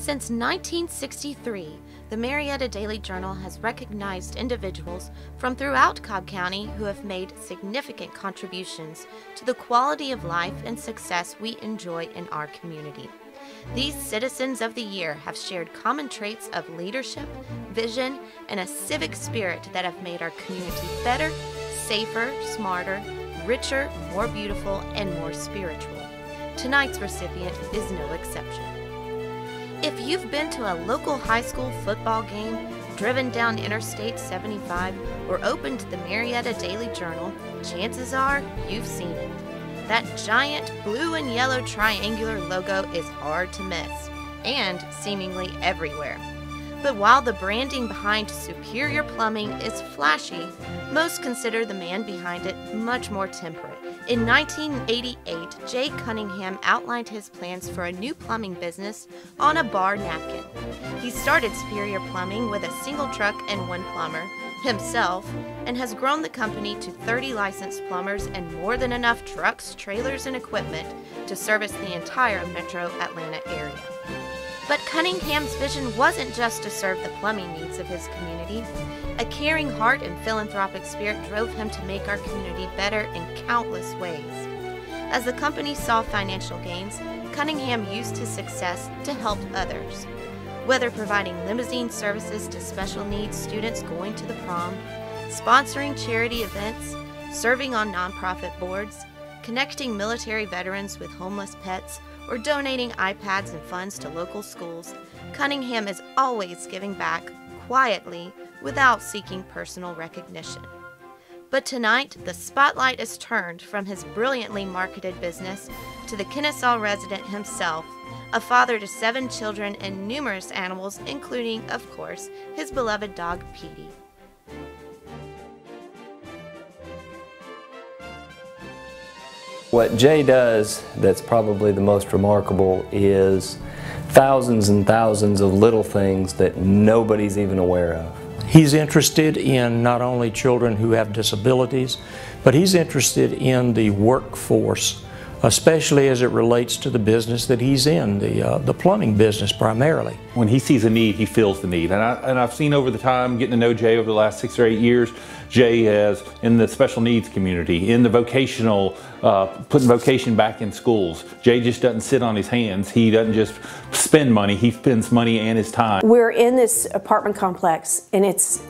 Since 1963, the Marietta Daily Journal has recognized individuals from throughout Cobb County who have made significant contributions to the quality of life and success we enjoy in our community. These Citizens of the Year have shared common traits of leadership, vision, and a civic spirit that have made our community better, safer, smarter, richer, more beautiful, and more spiritual. Tonight's recipient is no exception. If you've been to a local high school football game, driven down Interstate 75, or opened the Marietta Daily Journal, chances are you've seen it. That giant blue and yellow triangular logo is hard to miss, and seemingly everywhere. But while the branding behind Superior Plumbing is flashy, most consider the man behind it much more temperate. In 1988, Jay Cunningham outlined his plans for a new plumbing business on a bar napkin. He started Superior Plumbing with a single truck and one plumber, himself, and has grown the company to 30 licensed plumbers and more than enough trucks, trailers, and equipment to service the entire metro Atlanta area. But Cunningham's vision wasn't just to serve the plumbing needs of his community. A caring heart and philanthropic spirit drove him to make our community better in countless ways. As the company saw financial gains, Cunningham used his success to help others. Whether providing limousine services to special needs students going to the prom, sponsoring charity events, serving on nonprofit boards, connecting military veterans with homeless pets, or donating iPads and funds to local schools, Cunningham is always giving back, quietly, without seeking personal recognition. But tonight, the spotlight is turned from his brilliantly marketed business to the Kennesaw resident himself, a father to 7 children and numerous animals, including, of course, his beloved dog, Petey. What Jay does that's probably the most remarkable is thousands and thousands of little things that nobody's even aware of. He's interested in not only children who have disabilities, but he's interested in the workforce, especially as it relates to the business that he's in, the plumbing business primarily. When he sees a need, he fills the need. And I've seen over the time, getting to know Jay over the last 6 or 8 years, Jay has, in the special needs community, in the vocational, putting vocation back in schools. Jay just doesn't sit on his hands. He doesn't just spend money, he spends money and his time. We're in this apartment complex, and it's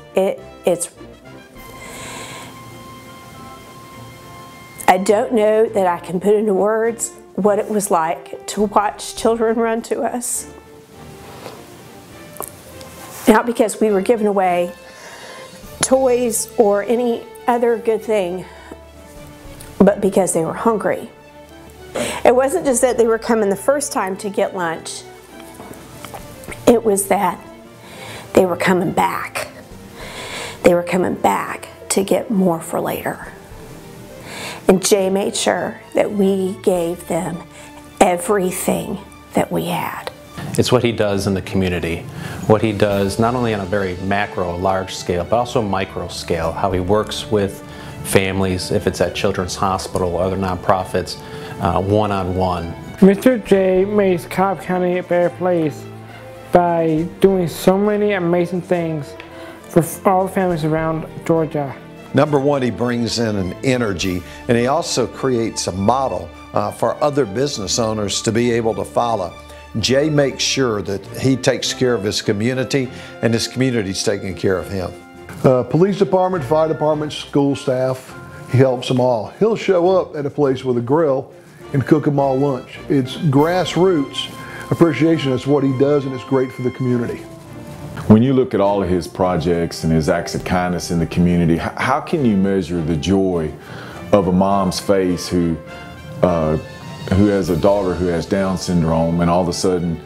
I don't know that I can put into words what it was like to watch children run to us. Not because we were giving away toys or any other good thing, but because they were hungry. It wasn't just that they were coming the first time to get lunch. It was that they were coming back. They were coming back to get more for later. And Jay made sure that we gave them everything that we had. It's what he does in the community, what he does not only on a very macro, large scale, but also micro scale, how he works with families, if it's at Children's Hospital or other nonprofits, one-on-one. Mr. J makes Cobb County a better place by doing so many amazing things for all the families around Georgia. Number one, he brings in an energy, and he also creates a model for other business owners to be able to follow. Jay makes sure that he takes care of his community, and his community's taking care of him. Police department, fire department, school staff, he helps them all. He'll show up at a place with a grill and cook them all lunch. It's grassroots appreciation. It's what he does, and it's great for the community. When you look at all of his projects and his acts of kindness in the community, how can you measure the joy of a mom's face who has a daughter who has Down syndrome, and all of a sudden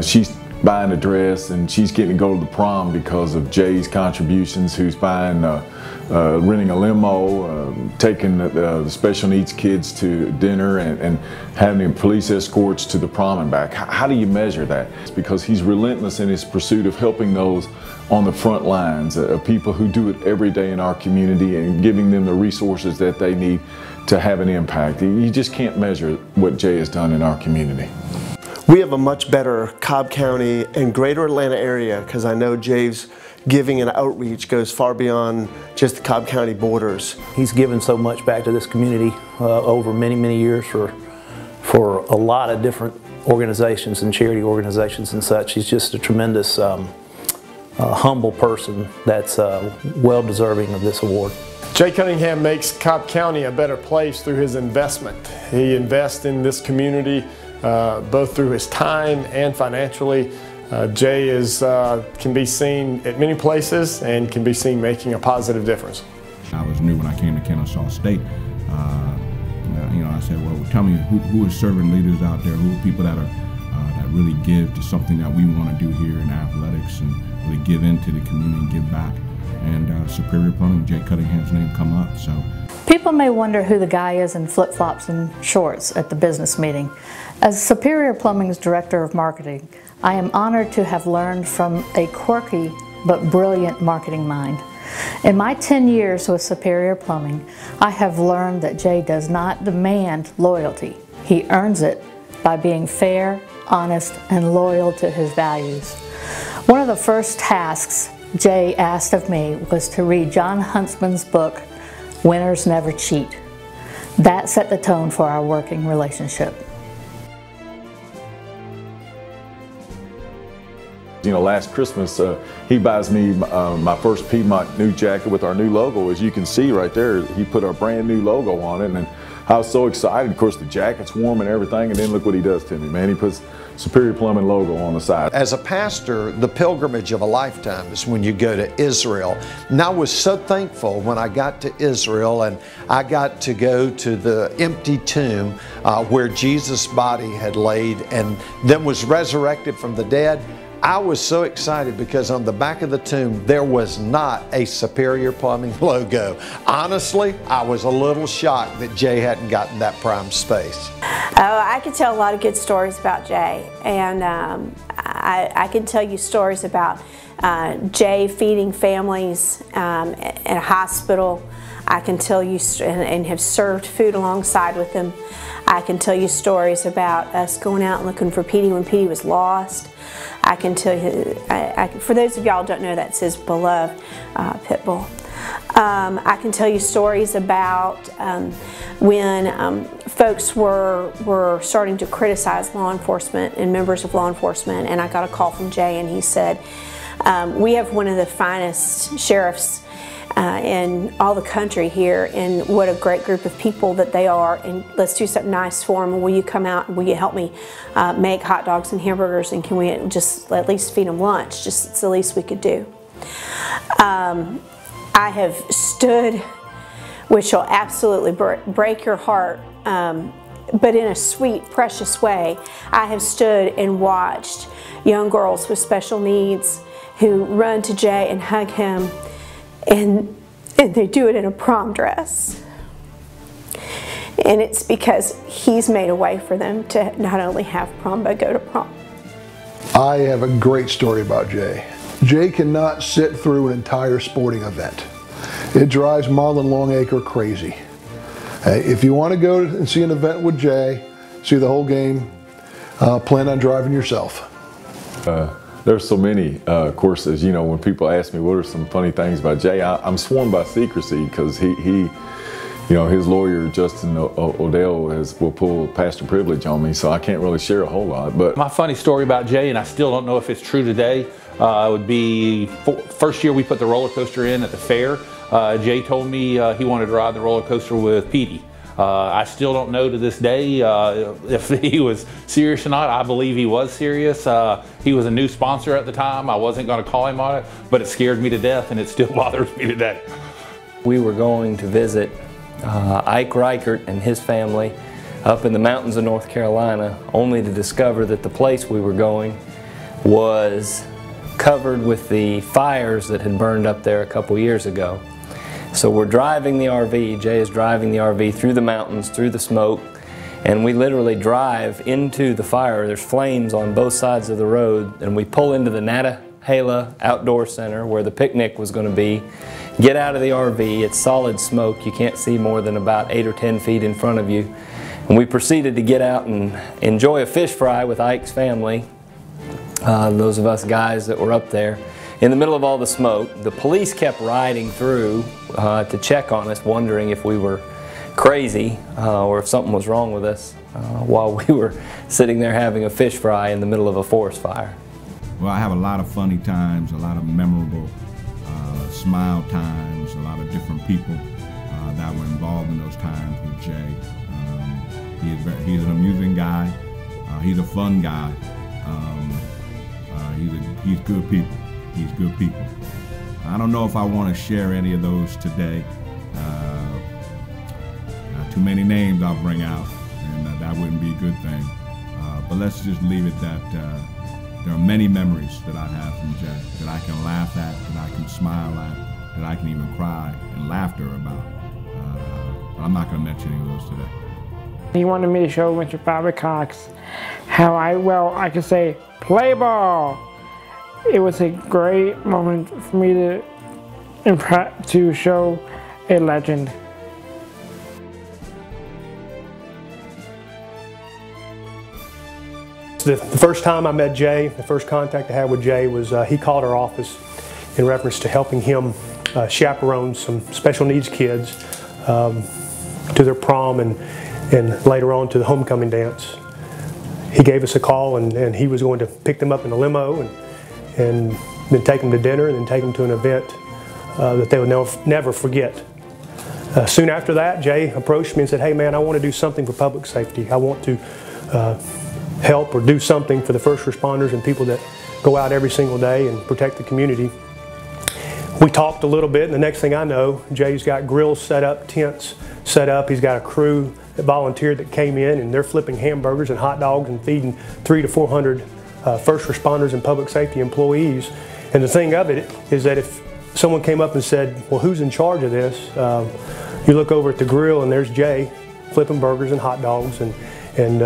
she's buying a dress and she's getting to go to the prom because of Jay's contributions, who's buying, renting a limo, taking the special needs kids to dinner, and having police escorts to the prom and back. How do you measure that? It's because he's relentless in his pursuit of helping those on the front lines, people who do it every day in our community, and giving them the resources that they need to have an impact. You just can't measure what Jay has done in our community. We have a much better Cobb County and greater Atlanta area because I know Jay's giving and outreach goes far beyond just the Cobb County borders. He's given so much back to this community over many, many years for a lot of different organizations and charity organizations and such. He's just a tremendous humble person that's well deserving of this award. Jay Cunningham makes Cobb County a better place through his investment. He invests in this community both through his time and financially. Jay can be seen at many places and can be seen making a positive difference. I was new when I came to Kennesaw State. I said, well, tell me who are servant leaders out there, who are people that really give to something that we want to do here in athletics and really give into the community and give back. And Superior Plumbing, Jay Cunningham's name come up. So people may wonder who the guy is in flip-flops and shorts at the business meeting. As Superior Plumbing's Director of Marketing, I am honored to have learned from a quirky but brilliant marketing mind. In my 10 years with Superior Plumbing, I have learned that Jay does not demand loyalty. He earns it by being fair, honest, and loyal to his values. One of the first tasks Jay asked of me was to read John Huntsman's book, Winners Never Cheat. That set the tone for our working relationship. You know, last Christmas, he buys me my first Piedmont new jacket with our new logo. As you can see right there, he put our brand new logo on it, and I was so excited. Of course, the jacket's warm and everything, and then look what he does to me, man. He puts Superior Plumbing logo on the side. As a pastor, the pilgrimage of a lifetime is when you go to Israel. And I was so thankful when I got to Israel and I got to go to the empty tomb where Jesus' body had laid and then was resurrected from the dead. I was so excited because on the back of the tomb there was not a Superior Plumbing logo. Honestly, I was a little shocked that Jay hadn't gotten that prime space. Oh, I could tell a lot of good stories about Jay, and I can tell you stories about Jay feeding families in a hospital. I can tell you and have served food alongside with him. I can tell you stories about us going out and looking for Petey when Petey was lost. I can tell you, for those of y'all who don't know, that's his beloved pit bull. I can tell you stories about when folks were starting to criticize law enforcement and members of law enforcement, and I got a call from Jay and he said, we have one of the finest sheriffs in all the country here, and what a great group of people that they are, and let's do something nice for them. Will you come out and will you help me make hot dogs and hamburgers, and can we just at least feed them lunch? Just it's the least we could do. I have stood, which will absolutely break your heart, but in a sweet, precious way. I have stood and watched young girls with special needs who run to Jay and hug him, and they do it in a prom dress. And it's because he's made a way for them to not only have prom, but go to prom. I have a great story about Jay. Jay cannot sit through an entire sporting event. It drives Marlon Longacre crazy. If you want to go and see an event with Jay, see the whole game, plan on driving yourself. There's so many courses, you know, when people ask me what are some funny things about Jay, I'm sworn by secrecy because he you know, his lawyer, Justin Odell, will pull pastor privilege on me, so I can't really share a whole lot. But my funny story about Jay, and I still don't know if it's true today, would be first year we put the roller coaster in at the fair. Jay told me he wanted to ride the roller coaster with Petey. I still don't know to this day if he was serious or not. I believe he was serious. He was a new sponsor at the time. I wasn't going to call him on it, but it scared me to death, and it still bothers me today. We were going to visit Ike Reichert and his family up in the mountains of North Carolina, only to discover that the place we were going was covered with the fires that had burned up there a couple years ago. So we're driving the RV, Jay is driving the RV through the mountains, through the smoke, and we literally drive into the fire. There's flames on both sides of the road, and we pull into the Nantahala Outdoor Center where the picnic was going to be. Get out of the RV, it's solid smoke, you can't see more than about 8 or 10 feet in front of you. And we proceeded to get out and enjoy a fish fry with Ike's family, those of us guys that were up there. In the middle of all the smoke, the police kept riding through to check on us, wondering if we were crazy or if something was wrong with us while we were sitting there having a fish fry in the middle of a forest fire. Well, I have a lot of funny times, a lot of memorable smile times, a lot of different people that were involved in those times with Jay. He's an amusing guy. He's a fun guy. He's good people. He's good people. I don't know if I want to share any of those today. Too many names I'll bring out, and that wouldn't be a good thing. But let's just leave it that there are many memories that I have from Jay that I can laugh at, that I can smile at, that I can even cry and laughter about. But I'm not going to mention any of those today. He wanted me to show Mr. Bobby Cox how I could say, play ball. It was a great moment for me to show a legend. The first time I met Jay, the first contact I had with Jay was he called our office in reference to helping him chaperone some special needs kids to their prom and later on to the homecoming dance. He gave us a call and he was going to pick them up in a limo and then take them to dinner and then take them to an event that they would never forget. Soon after that, Jay approached me and said, hey man, I want to do something for public safety. I want to help or do something for the first responders and people that go out every single day and protect the community. We talked a little bit, and the next thing I know, Jay's got grills set up, tents set up. He's got a crew that volunteered that came in, and they're flipping hamburgers and hot dogs and feeding 300 to 400 first responders and public safety employees. And the thing of it is that if someone came up and said, well, who's in charge of this? You look over at the grill and there's Jay flipping burgers and hot dogs and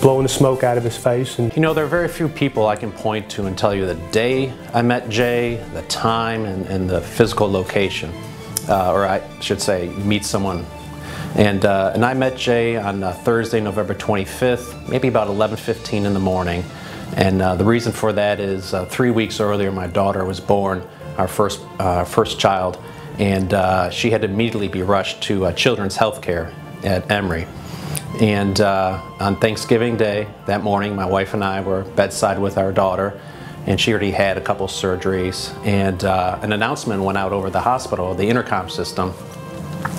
blowing the smoke out of his face. And you know, there are very few people I can point to and tell you the day I met Jay, the time and the physical location, or I should say meet someone. And I met Jay on Thursday, November 25th, maybe about 11:15 in the morning. And the reason for that is 3 weeks earlier my daughter was born, our first child, and she had to immediately be rushed to Children's Healthcare at Emory. And on Thanksgiving Day, that morning, my wife and I were bedside with our daughter, and she already had a couple surgeries. And an announcement went out over the hospital, the intercom system,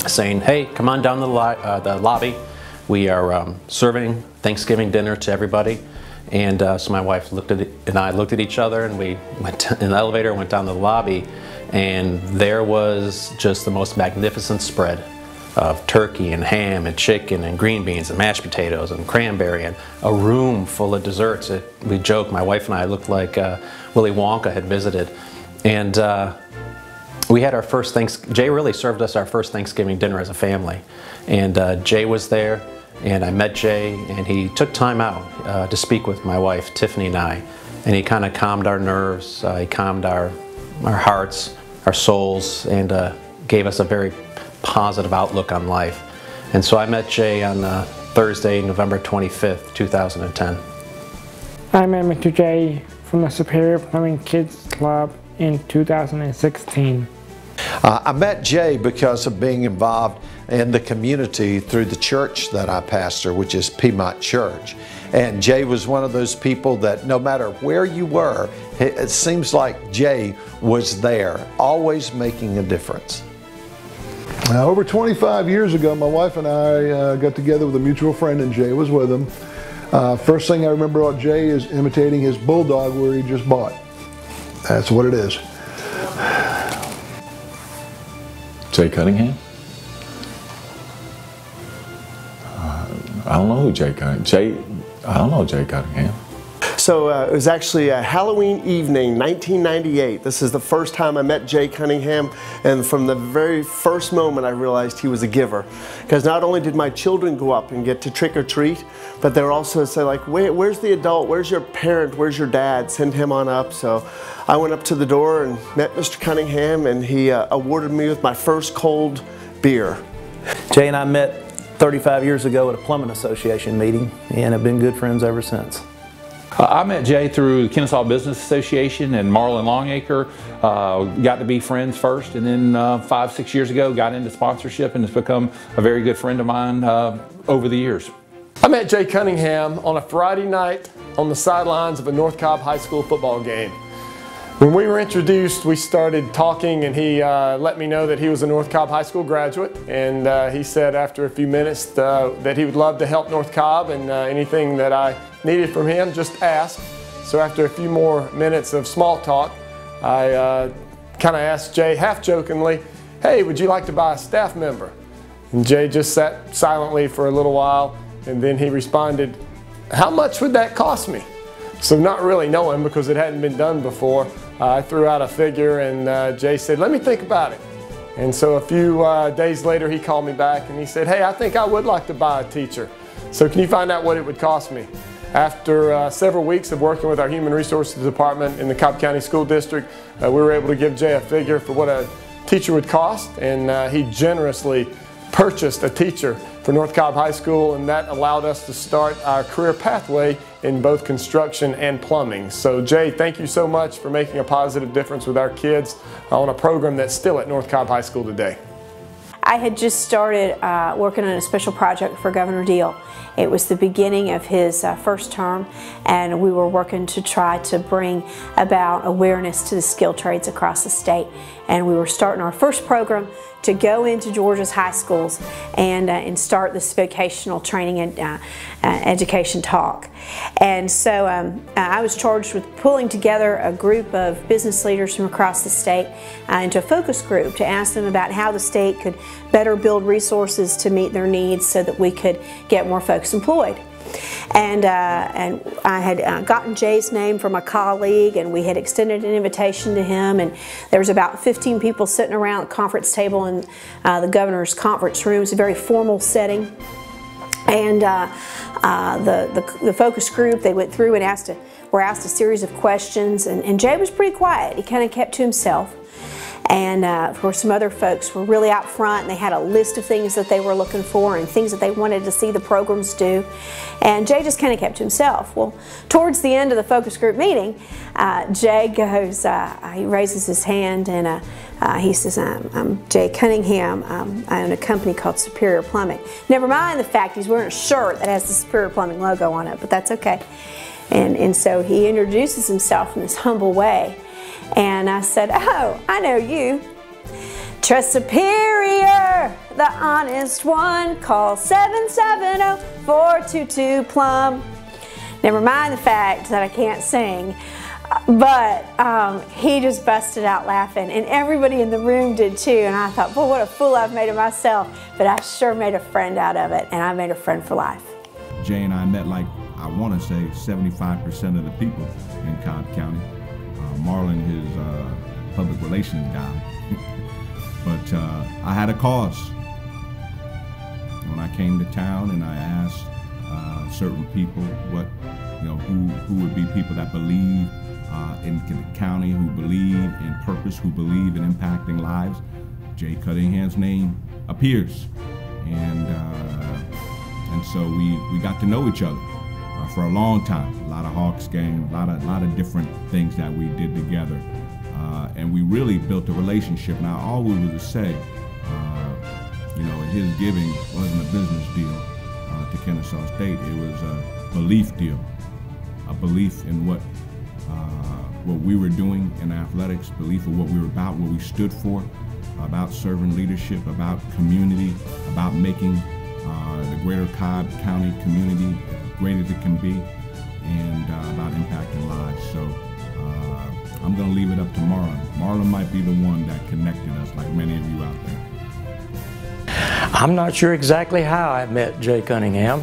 saying, hey, come on down the lobby. We are serving Thanksgiving dinner to everybody. And so my wife and I looked at each other, and we went in the elevator and went down to the lobby, and there was just the most magnificent spread of turkey and ham and chicken and green beans and mashed potatoes and cranberry and a room full of desserts. We joked, my wife and I looked like Willy Wonka had visited. And we had our first Jay really served us our first Thanksgiving dinner as a family. And Jay was there, and I met Jay, and he took time out to speak with my wife, Tiffany, and I. And he kind of calmed our nerves, he calmed our hearts, our souls, and gave us a very positive outlook on life. And so I met Jay on Thursday, November 25th, 2010. I met Mr. Jay from the Superior Plumbing Kids Club in 2016. I met Jay because of being involved in the community through the church that I pastor, which is Piedmont Church. And Jay was one of those people that no matter where you were, it seems like Jay was there, always making a difference. Now, over 25 years ago, my wife and I got together with a mutual friend, and Jay was with him. First thing I remember about Jay is imitating his bulldog where he just bought. That's what it is. Jay Cunningham? I don't know who Jay Cunningham. I don't know Jay Cunningham. So it was actually a Halloween evening, 1998. This is the first time I met Jay Cunningham, and from the very first moment I realized he was a giver. Because not only did my children go up and get to trick or treat, but they were also say like, where's the adult, where's your parent, where's your dad, send him on up. So I went up to the door and met Mr. Cunningham, and he awarded me with my first cold beer. Jay and I met 35 years ago at a plumbing association meeting and have been good friends ever since. I met Jay through the Kennesaw Business Association and Marlin Longacre. Got to be friends first, and then 5-6 years ago got into sponsorship and has become a very good friend of mine over the years. I met Jay Cunningham on a Friday night on the sidelines of a North Cobb High School football game. When we were introduced, we started talking, and he let me know that he was a North Cobb High School graduate, and he said after a few minutes that he would love to help North Cobb, and anything that I needed from him, just ask. So after a few more minutes of small talk, I kind of asked Jay half-jokingly, "Hey, would you like to buy a staff member?" And Jay just sat silently for a little while, and then he responded, "How much would that cost me?" So not really knowing, because it hadn't been done before, I threw out a figure, and Jay said, "Let me think about it." And so a few days later he called me back and he said, "Hey, I think I would like to buy a teacher. So can you find out what it would cost me?" After several weeks of working with our Human Resources Department in the Cobb County School District, we were able to give Jay a figure for what a teacher would cost, and he generously purchased a teacher for North Cobb High School, and that allowed us to start our career pathway in both construction and plumbing. So Jay, thank you so much for making a positive difference with our kids on a program that's still at North Cobb High School today. I had just started working on a special project for Governor Deal. It was the beginning of his first term, and we were working to try to bring about awareness to the skilled trades across the state. And we were starting our first program to go into Georgia's high schools and start this vocational training and education talk. And so I was charged with pulling together a group of business leaders from across the state into a focus group to ask them about how the state could better build resources to meet their needs so that we could get more folks employed. And I had gotten Jay's name from a colleague, and we had extended an invitation to him, and there was about 15 people sitting around the conference table in the governor's conference room. It's a very formal setting. And the focus group, they went through and were asked a series of questions, and Jay was pretty quiet. He kind of kept to himself. And of course, some other folks were really out front, and they had a list of things that they were looking for and things that they wanted to see the programs do. And Jay just kind of kept to himself. Well, towards the end of the focus group meeting, Jay goes, he raises his hand, and he says, I'm Jay Cunningham. I own a company called Superior Plumbing. Never mind the fact he's wearing a shirt that has the Superior Plumbing logo on it, but that's okay. And so he introduces himself in this humble way. And I said, "Oh, I know you. Trust Superior, the honest one. Call 770-422-PLUM. Never mind the fact that I can't sing. But he just busted out laughing, and everybody in the room did too. And I thought, boy, what a fool I've made of myself. But I sure made a friend out of it, and I made a friend for life. Jay and I met, like, I want to say 75% of the people in Cobb County. Marlon, his public relations guy. But I had a cause. When I came to town and I asked certain people what, who would be people that believe in the county, who believe in purpose, who believe in impacting lives, Jay Cunningham's name appears. And so we got to know each other for a long time. A lot of Hawks games, a lot of different things that we did together. And we really built a relationship. Now, all we were to say, his giving wasn't a business deal to Kennesaw State. It was a belief deal, a belief in what we were doing in athletics, belief of what we were about, what we stood for, about servant leadership, about community, about making the greater Cobb County community as great as it can be, and about impacting lives. So I'm going to leave it up to Marlon. Marlon might be the one that connected us, like many of you out there. I'm not sure exactly how I met Jay Cunningham.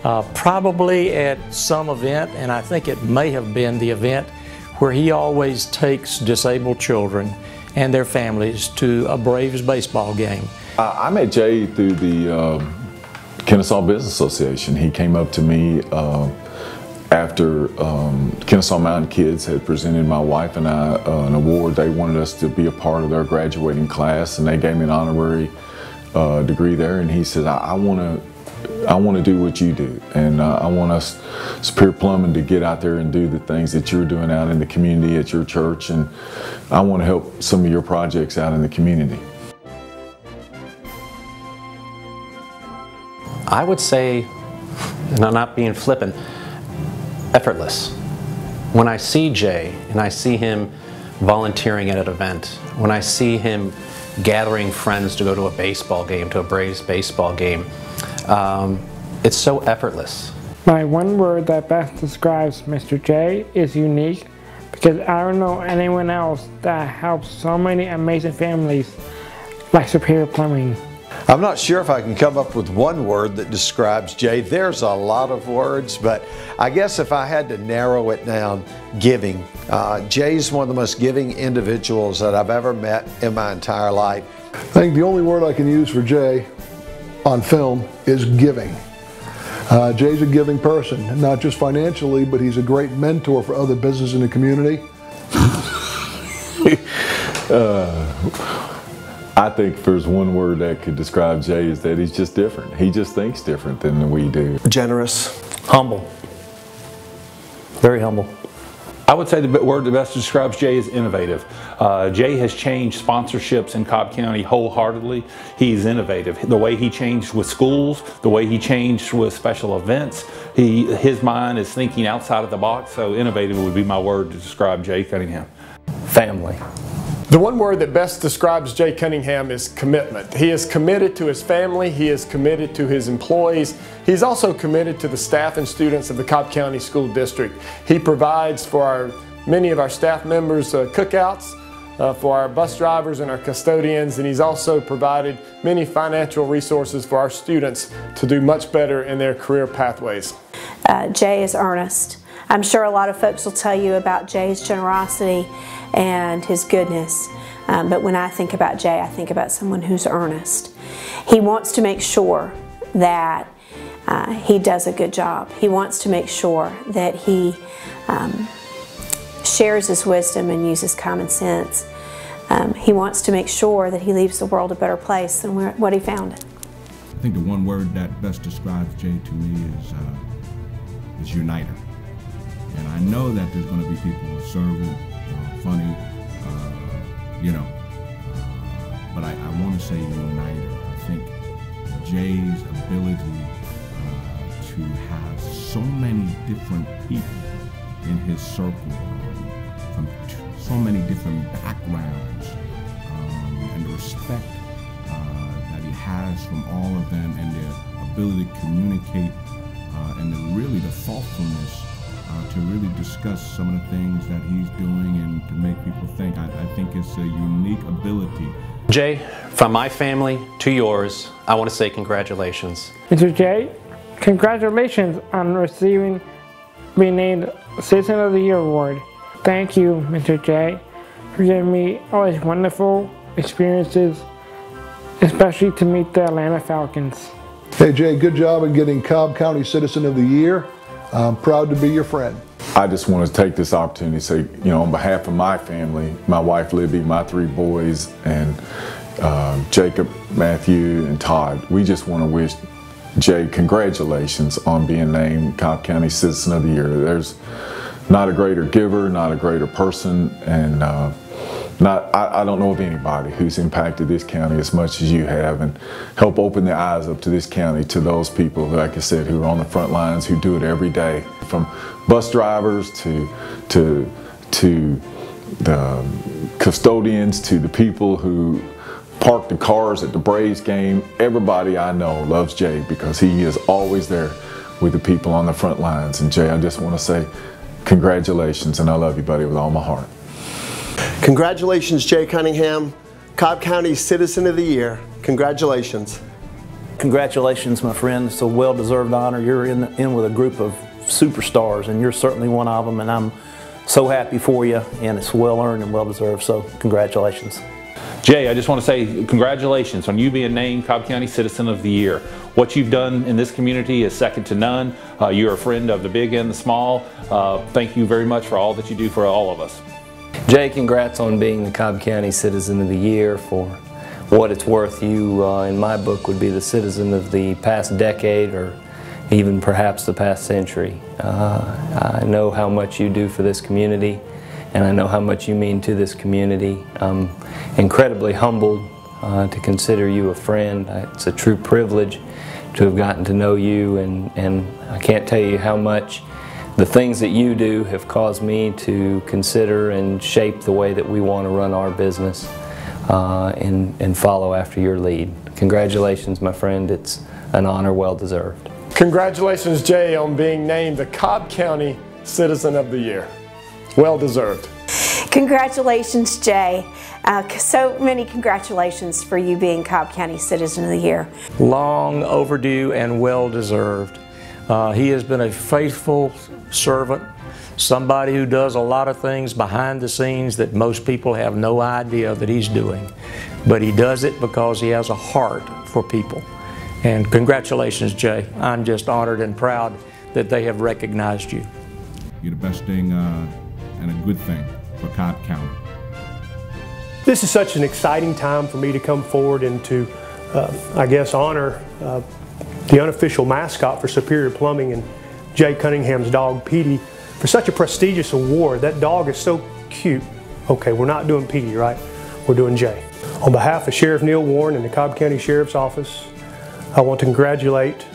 Probably at some event, and I think it may have been the event where he always takes disabled children and their families to a Braves baseball game. I met Jay through the Kennesaw Business Association. He came up to me after Kennesaw Mountain Kids had presented my wife and I an award. They wanted us to be a part of their graduating class, and they gave me an honorary degree there. And he said, I want to I want to do what you do, and I want us, Superior Plumbing, to get out there and do the things that you're doing out in the community at your church, and I want to help some of your projects out in the community. I would say, and I'm not being flippant, effortless. When I see Jay and I see him volunteering at an event, when I see him gathering friends to go to a baseball game, to a Braves baseball game, it's so effortless. My one word that best describes Mr. J is unique, because I don't know anyone else that helps so many amazing families like Superior Plumbing. I'm not sure if I can come up with one word that describes Jay. There's a lot of words, but I guess if I had to narrow it down, giving. Jay's one of the most giving individuals that I've ever met in my entire life. I think the only word I can use for Jay on film is giving. Jay's a giving person, not just financially, but he's a great mentor for other businesses in the community. I think if there's one word that could describe Jay, is that he's just different. He just thinks different than we do. Generous. Humble. Very humble. I would say the word that best describes Jay is innovative. Jay has changed sponsorships in Cobb County wholeheartedly. He's innovative. The way he changed with schools, the way he changed with special events, his mind is thinking outside of the box, so innovative would be my word to describe Jay Cunningham. Family. The one word that best describes Jay Cunningham is commitment. He is committed to his family, he is committed to his employees, he's also committed to the staff and students of the Cobb County School District. He provides for many of our staff members cookouts, for our bus drivers and our custodians, and he's also provided many financial resources for our students to do much better in their career pathways. Jay is earnest. I'm sure a lot of folks will tell you about Jay's generosity and his goodness, but when I think about Jay, I think about someone who's earnest. He wants to make sure that he does a good job. He wants to make sure that he shares his wisdom and uses common sense. He wants to make sure that he leaves the world a better place than what he found it. I think the one word that best describes Jay to me is uniter. And I know that there's going to be people who are serving, funny, but I want to say uniter. I think Jay's ability to have so many different people in his circle, from so many different backgrounds, and the respect that he has from all of them, and their ability to communicate, and really the thoughtfulness to really discuss some of the things that he's doing and to make people think. I think it's a unique ability. Jay, from my family to yours, I want to say congratulations. Mr. Jay, congratulations on being named Citizen of the Year Award. Thank you, Mr. Jay, for giving me all these wonderful experiences, especially to meet the Atlanta Falcons. Hey Jay, good job in getting Cobb County Citizen of the Year. I'm proud to be your friend. I just want to take this opportunity to say, on behalf of my family, my wife Libby, my 3 boys, and Jacob, Matthew, and Todd, we just want to wish Jay congratulations on being named Cobb County Citizen of the Year. There's not a greater giver, not a greater person, and I don't know of anybody who's impacted this county as much as you have, and help open the eyes up to this county, to those people, like I said, who are on the front lines, who do it every day, from bus drivers to the custodians, to the people who park the cars at the Braves game. Everybody I know loves Jay because he is always there with the people on the front lines. And Jay, I just want to say congratulations, and I love you, buddy, with all my heart. Congratulations, Jay Cunningham, Cobb County Citizen of the Year. Congratulations. Congratulations, my friend. It's a well-deserved honor. You're in with a group of superstars, and you're certainly one of them, and I'm so happy for you, and it's well-earned and well-deserved, so congratulations. Jay, I just want to say congratulations on you being named Cobb County Citizen of the Year. What you've done in this community is second to none. You're a friend of the big and the small. Thank you very much for all that you do for all of us. Jay, congrats on being the Cobb County Citizen of the Year for what it's worth, you, in my book, would be the citizen of the past decade or even perhaps the past century. I know how much you do for this community, and I know how much you mean to this community. I'm incredibly humbled to consider you a friend. It's a true privilege to have gotten to know you, and I can't tell you how much the things that you do have caused me to consider and shape the way that we want to run our business and follow after your lead. Congratulations, my friend. It's an honor well deserved. Congratulations, Jay, on being named the Cobb County Citizen of the Year. Well deserved. Congratulations, Jay. So many congratulations for you being Cobb County Citizen of the Year. Long overdue and well deserved. He has been a faithful servant, somebody who does a lot of things behind the scenes that most people have no idea that he's doing. But he does it because he has a heart for people. And congratulations, Jay. I'm just honored and proud that they have recognized you. You're the best thing and a good thing for Cobb County. This is such an exciting time for me to come forward and to, I guess, honor the unofficial mascot for Superior Plumbing and Jay Cunningham's dog, Petey, for such a prestigious award. That dog is so cute. Okay, we're not doing Petey, right? We're doing Jay. On behalf of Sheriff Neil Warren and the Cobb County Sheriff's Office, I want to congratulate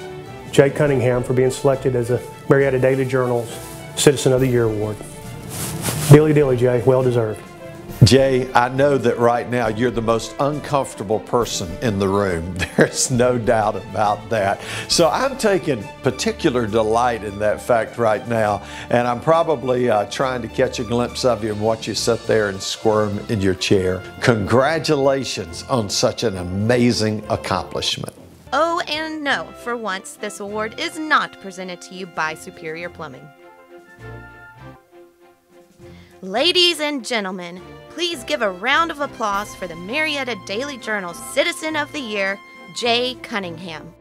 Jay Cunningham for being selected as a Marietta Daily Journal's Citizen of the Year Award. Dilly dilly, Jay, well deserved. Jay, I know that right now you're the most uncomfortable person in the room. There's no doubt about that. So I'm taking particular delight in that fact right now, and I'm probably trying to catch a glimpse of you and watch you sit there and squirm in your chair. Congratulations on such an amazing accomplishment. Oh, and no, for once, this award is not presented to you by Superior Plumbing. Ladies and gentlemen, please give a round of applause for the Marietta Daily Journal Citizen of the Year, Jay Cunningham.